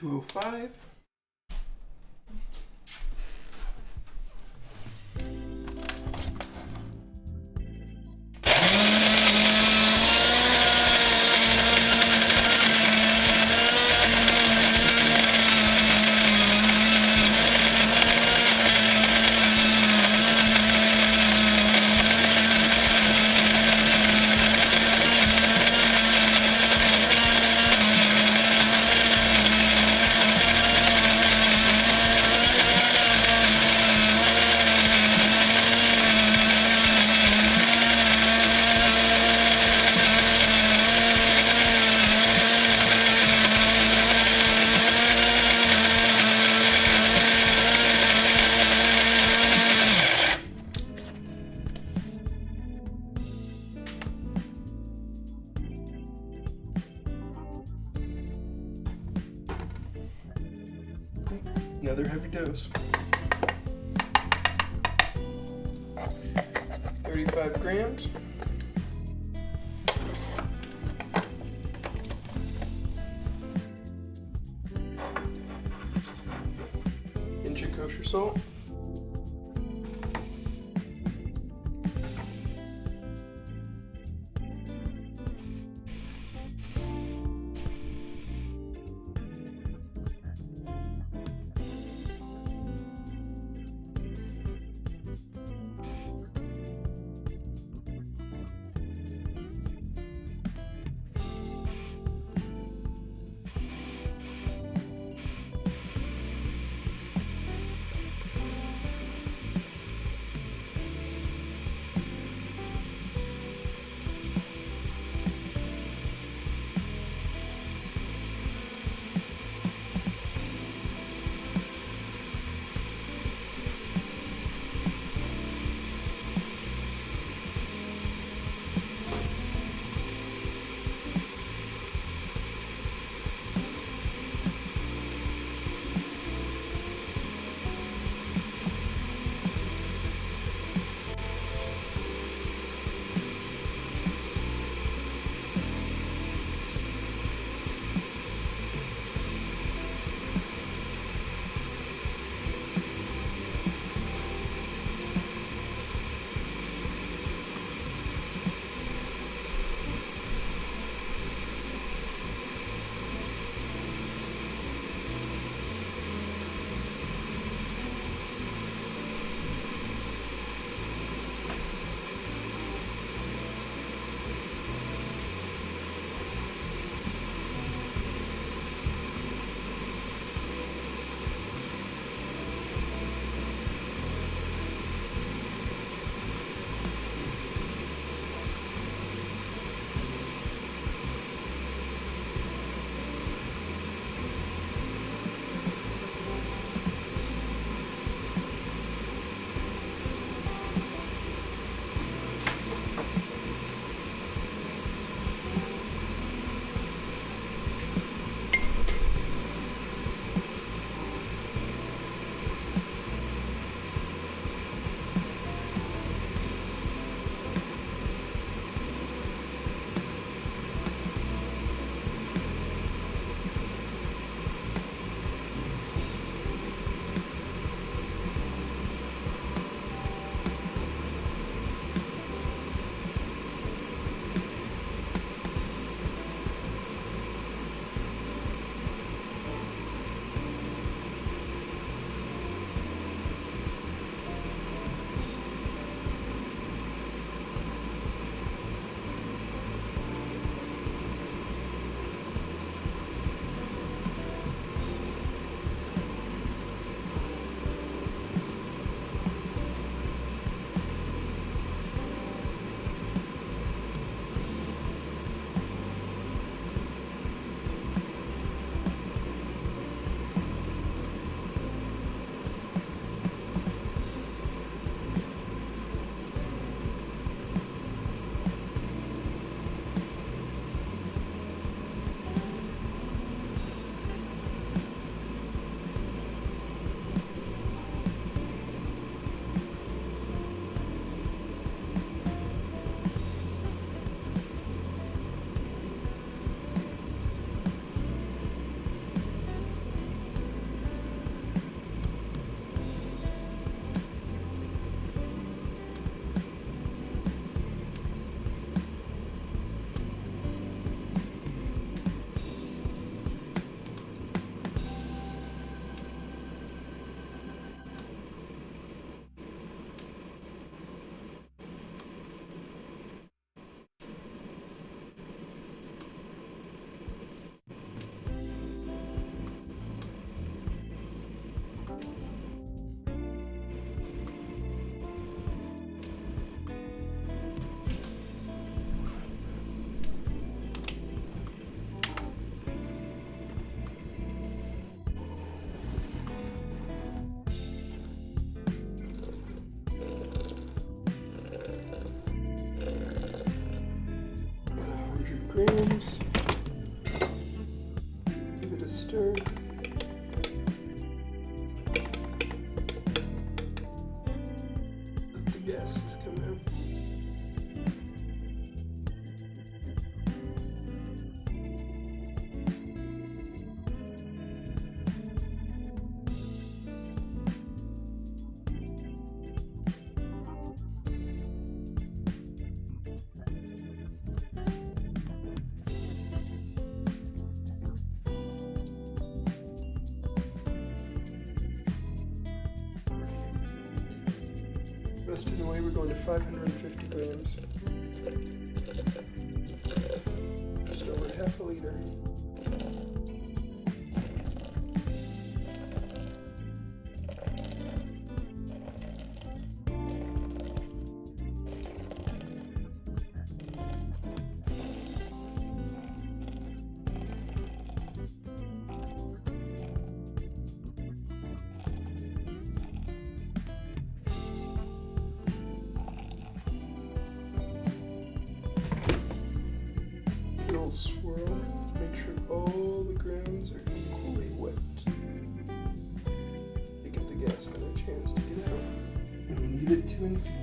205. Another heavy dose. 35 grams. Inch of kosher salt. leader. Let the gases come out. Resting away, we're going to 550 grams. Just over half a liter. Swirl, make sure all the grounds are equally wet. To give the gas another chance to get out. And leave it to infuse.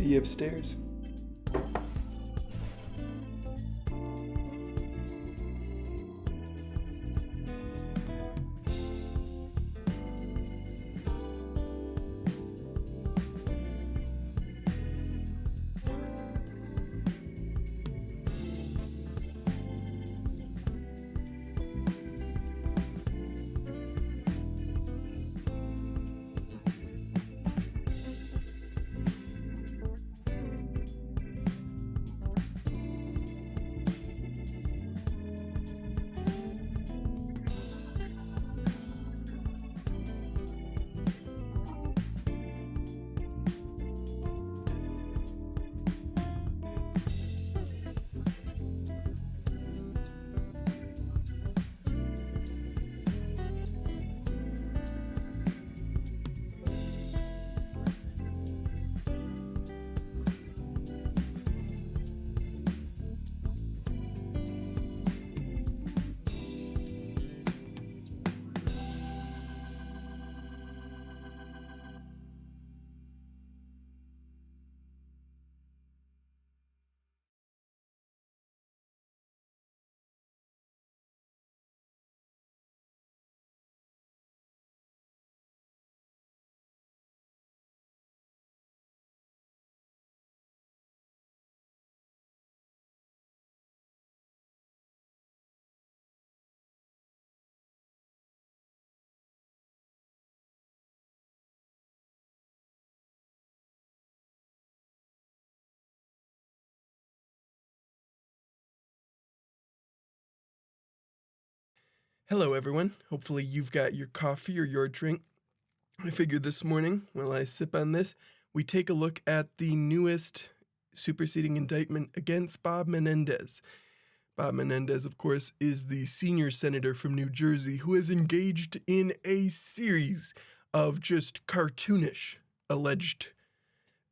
See you upstairs. Hello everyone, hopefully you've got your coffee or your drink. I figured this morning, while I sip on this, we take a look at the newest superseding indictment against Bob Menendez. Bob Menendez, of course, is the senior senator from New Jersey who has engaged in a series of just cartoonish alleged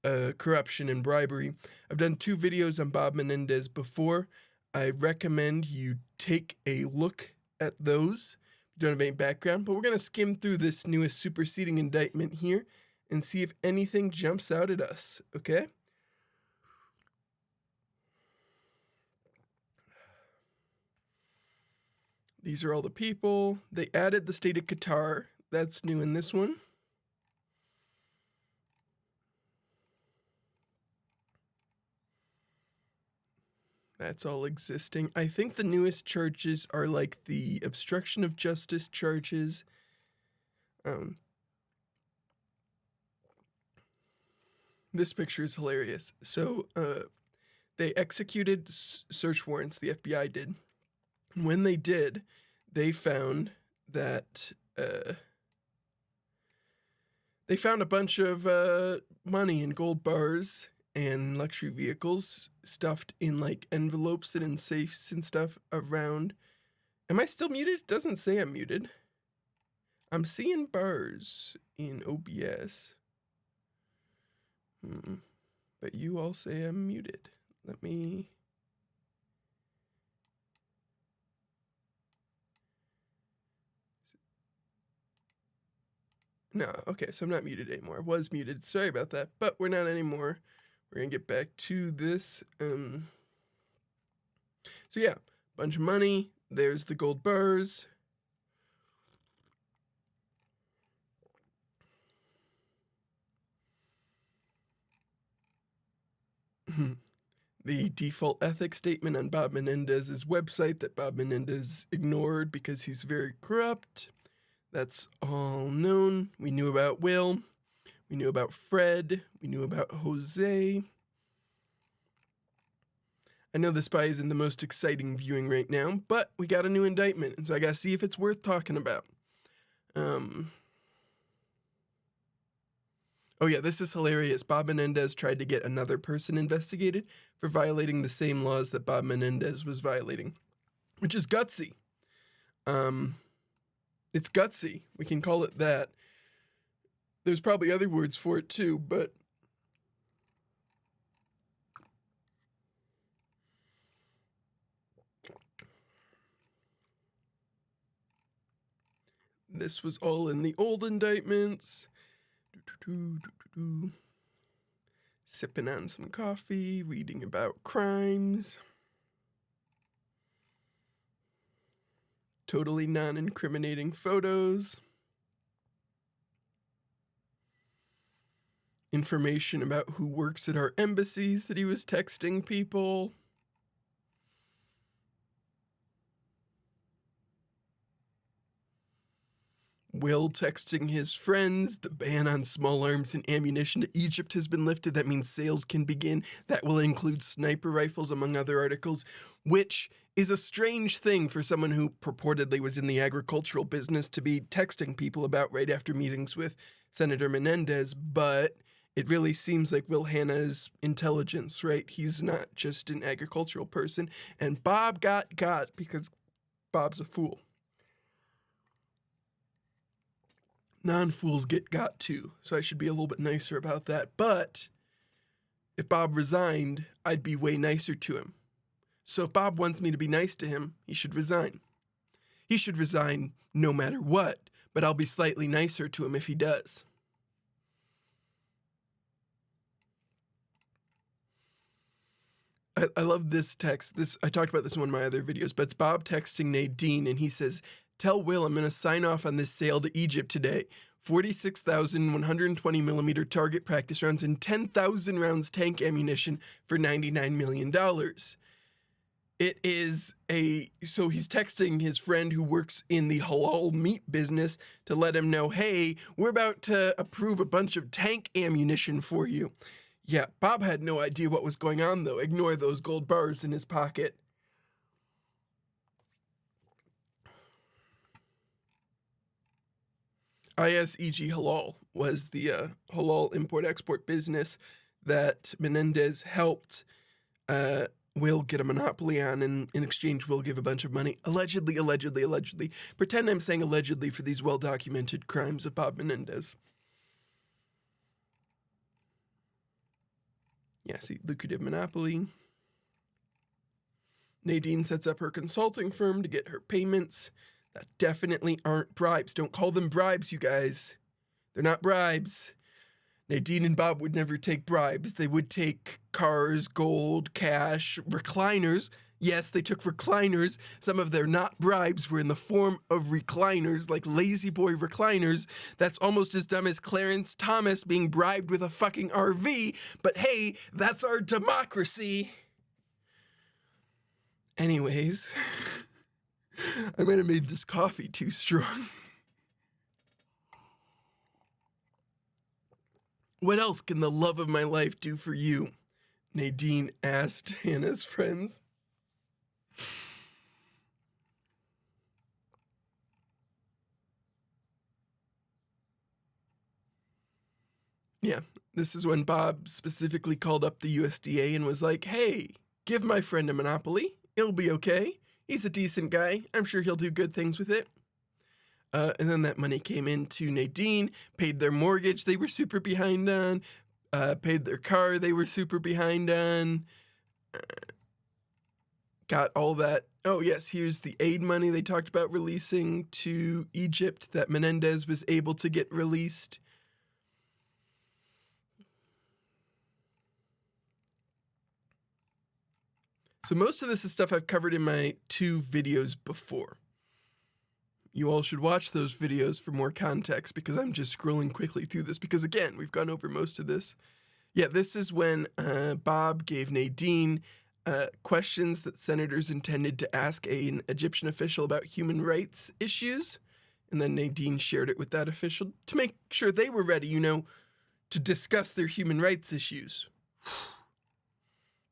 corruption and bribery. I've done 2 videos on Bob Menendez before. I recommend you take a look at those. You don't have any background, but we're going to skim through this newest superseding indictment here and see if anything jumps out at us, okay? These are all the people. They added the state of Qatar. That's new in this one. That's all existing. I think the newest charges are like the obstruction of justice charges. This picture is hilarious. So they executed search warrants, the FBI did. And when they did, they found that they found a bunch of money in gold bars and luxury vehicles stuffed in like envelopes and in safes and stuff around. Am I still muted? It doesn't say I'm muted. I'm seeing bars in OBS. But you all say I'm muted. Let me... No, okay, so I'm not muted anymore. I was muted. Sorry about that, but we're not anymore. We're gonna get back to this. So yeah, bunch of money. There's the gold bars. The default ethics statement on Bob Menendez's website that Bob Menendez ignored because he's very corrupt. That's all known. We knew about Will. We knew about Fred. We knew about Jose. I know the spy isn't the most exciting viewing right now, but we got a new indictment, and so I gotta see if it's worth talking about. Oh yeah, this is hilarious. Bob Menendez tried to get another person investigated for violating the same laws that Bob Menendez was violating, which is gutsy. It's gutsy. We can call it that. There's probably other words for it too, but this was all in the old indictments. sipping on some coffee, reading about crimes. Totally non-incriminating photos. Information about who works at our embassies that he was texting people. Will texting his friends, the ban on small arms and ammunition to Egypt has been lifted. That means sales can begin. That will include sniper rifles, among other articles, which is a strange thing for someone who purportedly was in the agricultural business to be texting people about right after meetings with Senator Menendez. But it really seems like Will Hanna's intelligence, right? He's not just an agricultural person. And Bob got because Bob's a fool. Non-fools get got too, so I should be a little bit nicer about that. But if Bob resigned, I'd be way nicer to him. So if Bob wants me to be nice to him, he should resign. He should resign no matter what, but I'll be slightly nicer to him if he does. I love this text. I talked about this in one of my other videos, but it's Bob texting Nadine, and he says, "Tell Will I'm going to sign off on this sale to Egypt today. 46,120 millimeter target practice rounds and 10,000 rounds tank ammunition for $99 million. So he's texting his friend who works in the halal meat business to let him know, hey, we're about to approve a bunch of tank ammunition for you. Yeah, Bob had no idea what was going on, though. Ignore those gold bars in his pocket. ISEG Halal was the halal import-export business that Menendez helped Will get a monopoly on, and in exchange Will give a bunch of money. Allegedly. Pretend I'm saying allegedly for these well-documented crimes of Bob Menendez. Yeah, see, lucrative monopoly. Nadine sets up her consulting firm to get her payments. That definitely aren't bribes. Don't call them bribes, you guys. They're not bribes. Nadine and Bob would never take bribes. They would take cars, gold, cash, recliners. Yes, they took recliners. Some of their not bribes were in the form of recliners, like lazy boy recliners. That's almost as dumb as Clarence Thomas being bribed with a fucking RV. But hey, that's our democracy. Anyways, I might have made this coffee too strong. What else can the love of my life do for you? Nadine asked Hannah's friends. Yeah, this is when Bob specifically called up the USDA and was like, hey, give my friend a monopoly. It'll be okay. He's a decent guy. I'm sure he'll do good things with it. And then that money came into Nadine, paid their mortgage they were super behind on, paid their car they were super behind on, got all that. Oh, yes, here's the aid money they talked about releasing to Egypt that Menendez was able to get released. So most of this is stuff I've covered in my 2 videos before. You all should watch those videos for more context because I'm just scrolling quickly through this because, again, we've gone over most of this. Yeah, this is when Bob gave Nadine questions that senators intended to ask an Egyptian official about human rights issues. And then Nadine shared it with that official to make sure they were ready, to discuss their human rights issues.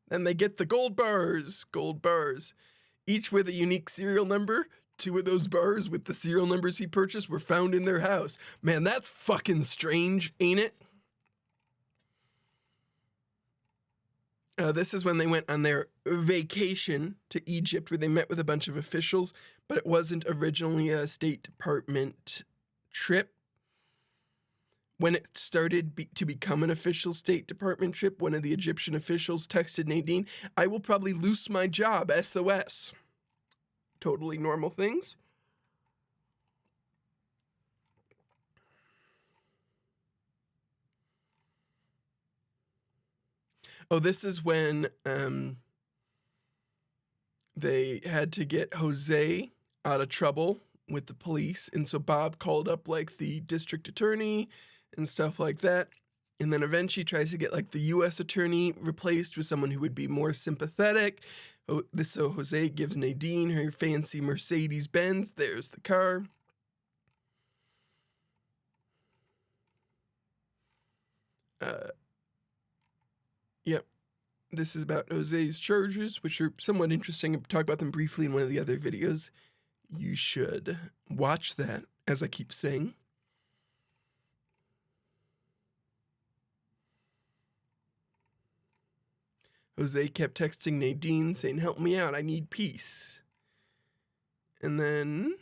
And they get the gold bars, each with a unique serial number. 2 of those bars with the serial numbers he purchased were found in their house. Man, that's fucking strange, ain't it? This is when they went on their vacation to Egypt, where they met with a bunch of officials, but it wasn't originally a State Department trip. When it started to become an official State Department trip, one of the Egyptian officials texted Nadine, I will probably lose my job, SOS. Totally normal things. Oh, this is when they had to get Jose out of trouble with the police. And so Bob called up like the district attorney and stuff like that. And then eventually tries to get like the U.S. attorney replaced with someone who would be more sympathetic. So Jose gives Nadine her fancy Mercedes Benz. There's the car. Yep. This is about Jose's charges, which are somewhat interesting. I'll talk about them briefly in one of the other videos. You should watch that, as I keep saying. Jose kept texting Nadine saying, "Help me out, I need peace." And then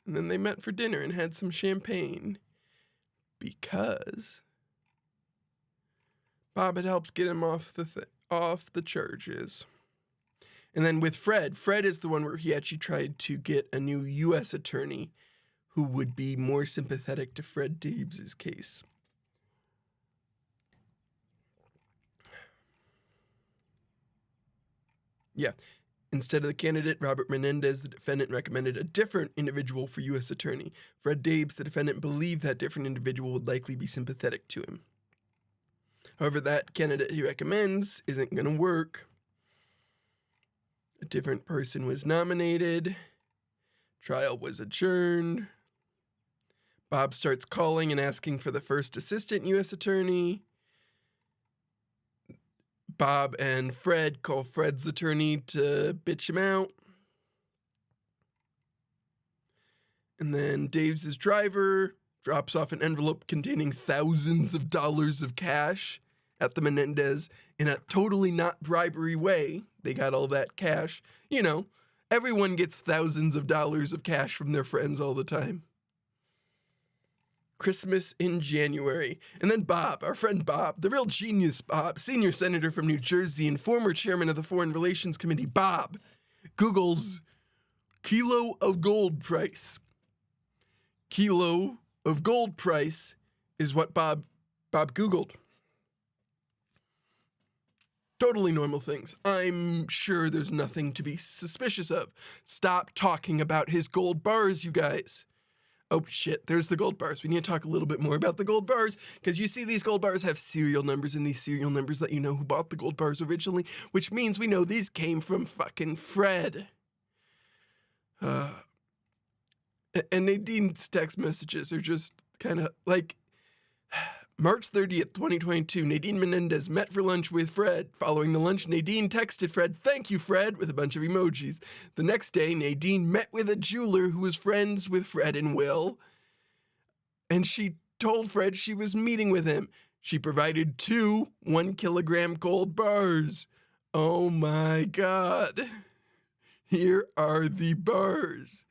they met for dinner and had some champagne because Bob had helped get him off the charges. And then with Fred is the one where he actually tried to get a new U.S. attorney who would be more sympathetic to Fred Dabes' case. Yeah. Instead of the candidate, Robert Menendez, the defendant, recommended a different individual for U.S. attorney. Fred Dabes, the defendant, believed that different individual would likely be sympathetic to him. However, that candidate he recommends isn't going to work. A different person was nominated. Trial was adjourned. Bob starts calling and asking for the first assistant U.S. attorney. Bob and Fred call Fred's attorney to bitch him out. And then Dave's driver drops off an envelope containing thousands of dollars of cash at the Menendez in a totally not bribery way. They got all that cash. You know, everyone gets thousands of dollars of cash from their friends all the time. Christmas in January. And then Bob, our friend Bob, the real genius Bob, senior senator from New Jersey and former chairman of the Foreign Relations Committee, Bob, Googles kilo of gold price. Kilo of gold price is what Bob Googled. Totally normal things. I'm sure there's nothing to be suspicious of. Stop talking about his gold bars, you guys. Oh shit, there's the gold bars. We need to talk a little bit more about the gold bars, because you see these gold bars have serial numbers, and these serial numbers let you know who bought the gold bars originally, which means we know these came from fucking Fred. And Nadine's text messages are just kind of like, March 30th, 2022, Nadine Menendez met for lunch with Fred. Following the lunch, Nadine texted Fred, "Thank you, Fred," with a bunch of emojis. The next day, Nadine met with a jeweler who was friends with Fred and Will, and she told Fred she was meeting with him. She provided 2 1-kilogram gold bars. Oh my God. Here are the bars.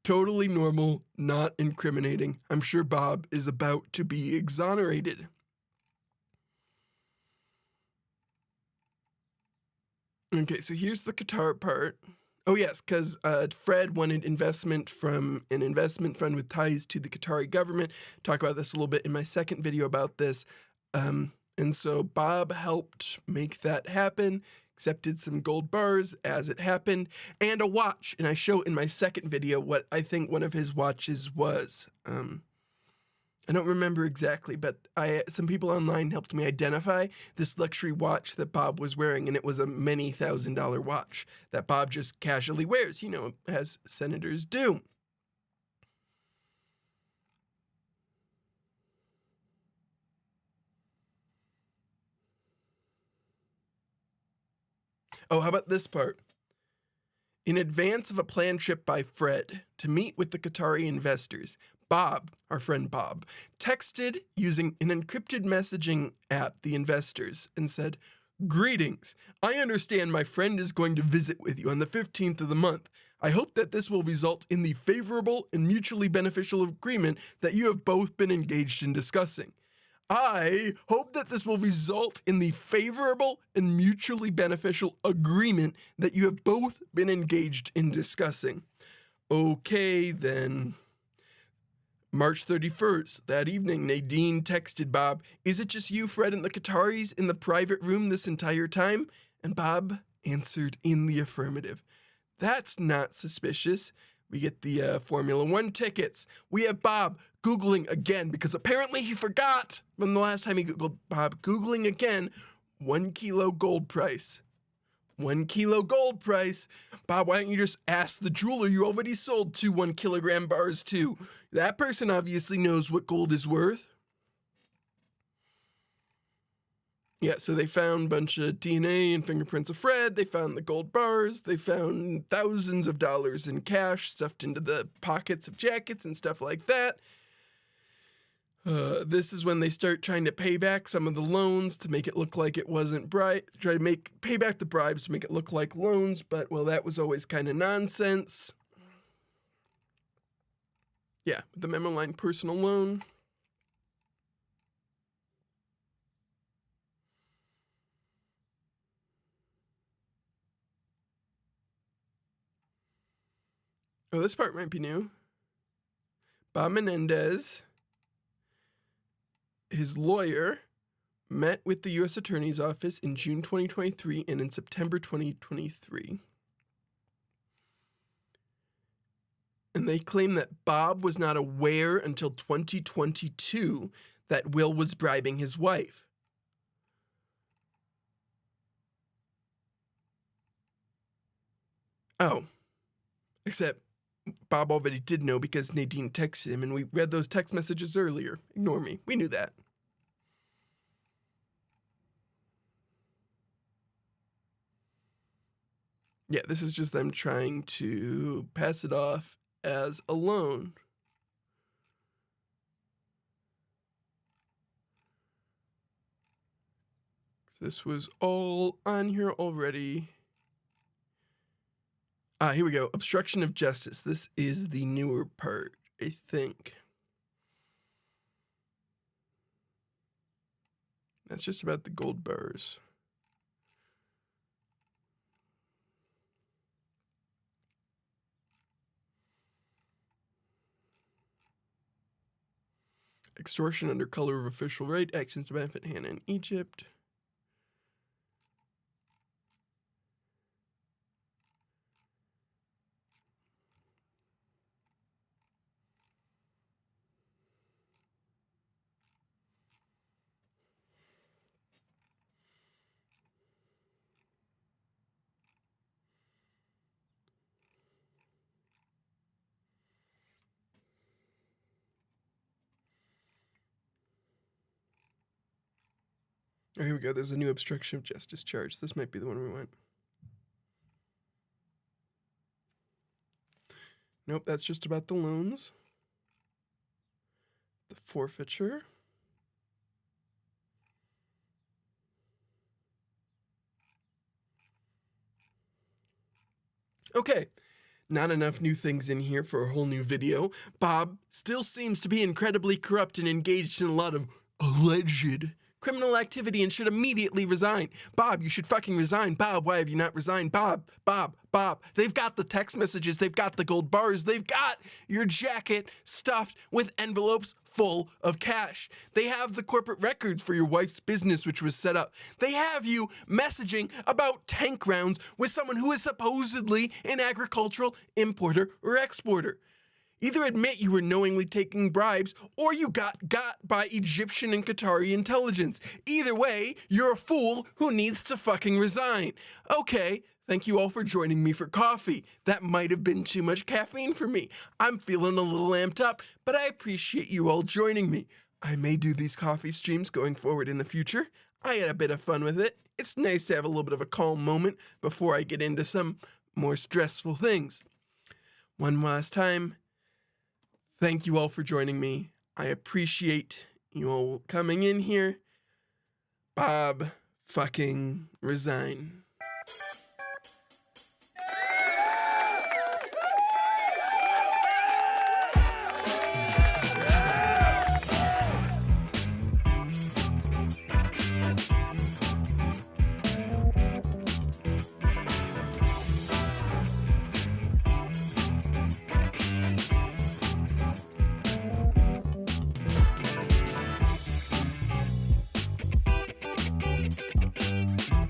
Totally normal, not incriminating. I'm sure Bob is about to be exonerated. Okay, so here's the Qatar part. Oh yes, because Fred wanted investment from an investment fund with ties to the Qatari government. Talk about this a little bit in my second video about this. And so Bob helped make that happen. Accepted some gold bars as it happened, and a watch. And I show in my second video what I think one of his watches was. I don't remember exactly, but some people online helped me identify this luxury watch that Bob was wearing, and it was a many $1,000 watch that Bob just casually wears, you know, as senators do. Oh, how about this part? In advance of a planned trip by Fred to meet with the Qatari investors, Bob, our friend Bob, texted using an encrypted messaging app the investors and said, "Greetings. I understand my friend is going to visit with you on the 15th of the month. I hope that this will result in the favorable and mutually beneficial agreement that you have both been engaged in discussing. I hope that this will result in the favorable and mutually beneficial agreement that you have both been engaged in discussing." Okay, then. March 31st, that evening, Nadine texted Bob, "Is it just you, Fred, and the Qataris in the private room this entire time?" And Bob answered in the affirmative. That's not suspicious. We get the Formula One tickets. We have Bob Googling again because apparently he forgot from the last time he Googled. Bob Googling again, 1 kilo gold price. 1 kilo gold price. Bob, why don't you just ask the jeweler you already sold 2 1 kilogram bars to? That person obviously knows what gold is worth. Yeah, so they found a bunch of DNA and fingerprints of Fred. They found the gold bars. They found thousands of dollars in cash stuffed into the pockets of jackets and stuff like that. This is when they start trying to pay back some of the loans to make it look like it wasn't try to pay back the bribes to make it look like loans, but well, that was always kind of nonsense. Yeah, the memo line personal loan. Oh, this part might be new. Bob Menendez, his lawyer, met with the U.S. Attorney's Office in June 2023 and in September 2023. And they claim that Bob was not aware until 2022 that Will was bribing his wife. Oh, except Bob already did know because Nadine texted him, and we read those text messages earlier. Ignore me. We knew that. Yeah, this is just them trying to pass it off as a loan. This was all on here already. Here we go. Obstruction of justice. This is the newer part, I think. That's just about the gold bars. Extortion under color of official right. Actions to benefit Hannah in Egypt. Oh, here we go. There's a new obstruction of justice charge. This might be the one we want. Nope, that's just about the loans. The forfeiture. Okay, not enough new things in here for a whole new video. Bob still seems to be incredibly corrupt and engaged in a lot of alleged criminal activity and should immediately resign. Bob, you should fucking resign. Bob, why have you not resigned? Bob. They've got the text messages. They've got the gold bars. They've got your jacket stuffed with envelopes full of cash. They have the corporate records for your wife's business, which was set up. They have you messaging about tank rounds with someone who is supposedly an agricultural importer or exporter. Either admit you were knowingly taking bribes or you got by Egyptian and Qatari intelligence. Either way, you're a fool who needs to fucking resign. Okay, thank you all for joining me for coffee. That might have been too much caffeine for me. I'm feeling a little amped up, but I appreciate you all joining me. I may do these coffee streams going forward in the future. I had a bit of fun with it. It's nice to have a little bit of a calm moment before I get into some more stressful things. One last time, thank you all for joining me. I appreciate you all coming in here. Bob fucking resign.